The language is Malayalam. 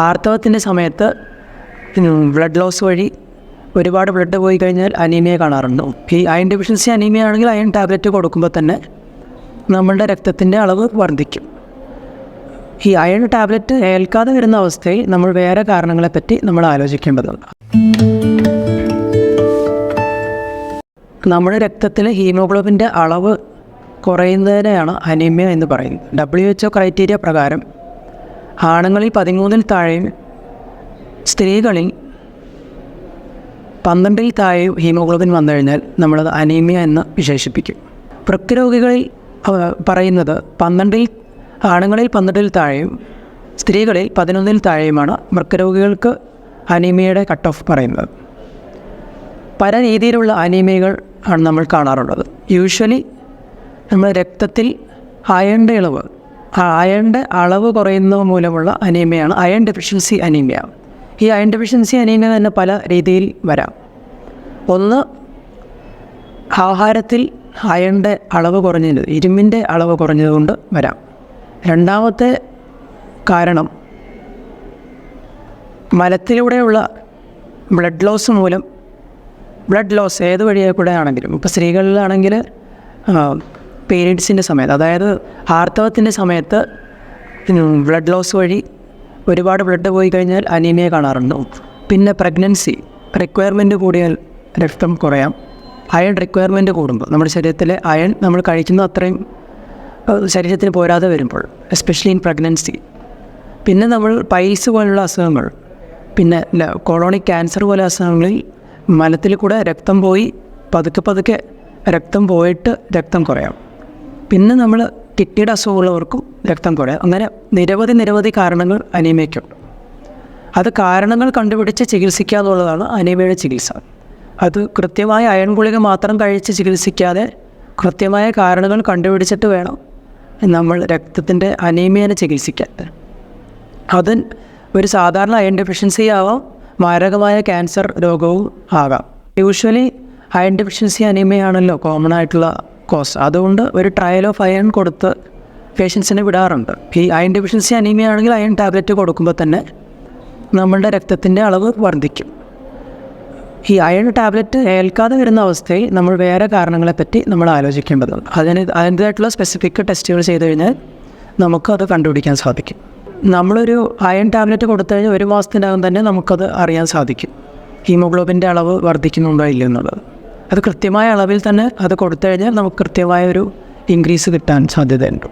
ആർത്തവത്തിൻ്റെ സമയത്ത് ബ്ലഡ് ലോസ് വഴി ഒരുപാട് ബ്ലഡ് പോയി കഴിഞ്ഞാൽ അനീമിയ കാണാറുണ്ട്. ഈ അയൺ ഡെഫിഷ്യൻസി അനീമിയ ആണെങ്കിൽ അയൺ ടാബ്ലറ്റ് കൊടുക്കുമ്പോൾ തന്നെ നമ്മളുടെ രക്തത്തിൻ്റെ അളവ് വർദ്ധിക്കും. ഈ അയൺ ടാബ്ലറ്റ് ഏൽക്കാതെ വരുന്ന അവസ്ഥയിൽ നമ്മൾ വേറെ കാരണങ്ങളെപ്പറ്റി നമ്മൾ ആലോചിക്കേണ്ടതുണ്ട്. നമ്മുടെ രക്തത്തിലെ ഹീമോഗ്ലോബിൻ്റെ അളവ് കുറയുന്നതിനെയാണ് അനീമിയ എന്ന് പറയുന്നത്. WHO ക്രൈറ്റീരിയ പ്രകാരം ആണുങ്ങളിൽ 13-ൽ താഴെയും സ്ത്രീകളിൽ 12-ൽ താഴെയും ഹീമോഗ്ലോബിൻ വന്നു കഴിഞ്ഞാൽ നമ്മളത് അനീമിയ എന്ന് വിശേഷിപ്പിക്കും. വൃക്ക രോഗികളിൽ പറയുന്നത് ആണുങ്ങളിൽ 12-ൽ താഴെയും സ്ത്രീകളിൽ 11-ൽ താഴെയുമാണ് വൃക്ക രോഗികൾക്ക് അനീമിയയുടെ കട്ട് ഓഫ് പറയുന്നത്. പല രീതിയിലുള്ള അനീമിയകൾ ആണ് നമ്മൾ കാണാറുള്ളത്. യൂഷ്വലി നമ്മൾ രക്തത്തിൽ അയണിൻ്റെ അളവ് കുറയുന്നത് മൂലമുള്ള അനീമിയാണ് അയൺ ഡെഫിഷ്യൻസി അനീമിയ. ഈ അയൺ ഡെഫിഷ്യൻസി അനീമിയ തന്നെ പല രീതിയിൽ വരാം. ഒന്ന്, ആഹാരത്തിൽ അയണിൻ്റെ അളവ് കുറഞ്ഞത്, ഇരുമ്പിൻ്റെ അളവ് കുറഞ്ഞതുകൊണ്ട് വരാം. രണ്ടാമത്തെ കാരണം മലത്തിലൂടെയുള്ള ബ്ലഡ് ലോസ് മൂലം, ബ്ലഡ് ലോസ് ഏത് വഴിയായി കൂടെ ആണെങ്കിലും, ഇപ്പോൾ സ്ത്രീകളിലാണെങ്കിൽ പീരീഡ്സിൻ്റെ സമയത്ത്, അതായത് ആർത്തവത്തിൻ്റെ സമയത്ത് ബ്ലഡ് ലോസ് വഴി ഒരുപാട് ബ്ലഡ് പോയി കഴിഞ്ഞാൽ അനീമിയ കാണാറുണ്ട്. പിന്നെ പ്രഗ്നൻസി റിക്വയർമെൻറ്റ് കൂടിയാൽ രക്തം കുറയാം. അയൺ റിക്വയർമെൻറ്റ് കൂടുമ്പോൾ നമ്മുടെ ശരീരത്തിലെ അയൺ നമ്മൾ കഴിക്കുന്ന അത്രയും ശരീരത്തിന് പോരാതെ വരുമ്പോൾ, എസ്പെഷ്യലി ഇൻ പ്രഗ്നൻസി. പിന്നെ നമ്മൾ പൈൽസ് പോലുള്ള അസുഖങ്ങൾ, പിന്നെ കൊളോണിക് ക്യാൻസർ പോലെ അസുഖങ്ങളിൽ മലത്തിൽ കൂടെ രക്തം പോയി പതുക്കെ രക്തം പോയിട്ട് രക്തം കുറയാം. പിന്നെ നമ്മൾ കിഡ്നിയുടെ അസുഖമുള്ളവർക്കും രക്തം കുറയാം. അങ്ങനെ നിരവധി കാരണങ്ങൾ അനീമിയയ്ക്കുണ്ട്. അത് കാരണങ്ങൾ കണ്ടുപിടിച്ച് ചികിത്സിക്കുക എന്നുള്ളതാണ് അനീമിയയുടെ ചികിത്സ. അത് കൃത്യമായ അയൺ ഗുളിക മാത്രം കഴിച്ച് ചികിത്സിക്കാതെ കൃത്യമായ കാരണങ്ങൾ കണ്ടുപിടിച്ചിട്ട് വേണം നമ്മൾ രക്തത്തിൻ്റെ അനീമിയനെ ചികിത്സിക്കാൻ. അത് ഒരു സാധാരണ അയൺ ഡെഫിഷ്യൻസി ആവാം, മാരകമായ ക്യാൻസർ രോഗവും ആകാം. യൂഷ്വലി അയൺ ഡെഫിഷ്യൻസി അനീമിയ ആണല്ലോ കോമൺ ആയിട്ടുള്ള കോസ്. അതുകൊണ്ട് ഒരു ട്രയൽ ഓഫ് അയൺ കൊടുത്ത് പേഷ്യൻസിനെ വിടാറുണ്ട്. ഈ അയൺ ഡെഫിഷ്യൻസി അനീമിയ ആണെങ്കിൽ അയൺ ടാബ്ലറ്റ് കൊടുക്കുമ്പോൾ തന്നെ നമ്മളുടെ രക്തത്തിൻ്റെ അളവ് വർദ്ധിക്കും. ഈ അയൺ ടാബ്ലറ്റ് ഏൽക്കാതെ വരുന്ന അവസ്ഥയിൽ നമ്മൾ വേറെ കാരണങ്ങളെപ്പറ്റി നമ്മൾ ആലോചിക്കേണ്ടതുണ്ട്. അതിൻ്റേതായിട്ടുള്ള സ്പെസിഫിക് ടെസ്റ്റുകൾ ചെയ്ത് കഴിഞ്ഞാൽ നമുക്കത് കണ്ടുപിടിക്കാൻ സാധിക്കും. നമ്മളൊരു അയൺ ടാബ്ലറ്റ് കൊടുത്തു കഴിഞ്ഞാൽ 1 മാസത്തിനകം തന്നെ നമുക്കത് അറിയാൻ സാധിക്കും, ഹീമോഗ്ലോബിൻ്റെ അളവ് വർദ്ധിക്കുന്നുണ്ടോ ഇല്ല എന്നുള്ളത്. അത് കൃത്യമായ അളവിൽ തന്നെ അത് കൊടുത്തു കഴിഞ്ഞാൽ നമുക്ക് കൃത്യമായൊരു ഇൻക്രീസ് കിട്ടാൻ സാധ്യതയുണ്ട്.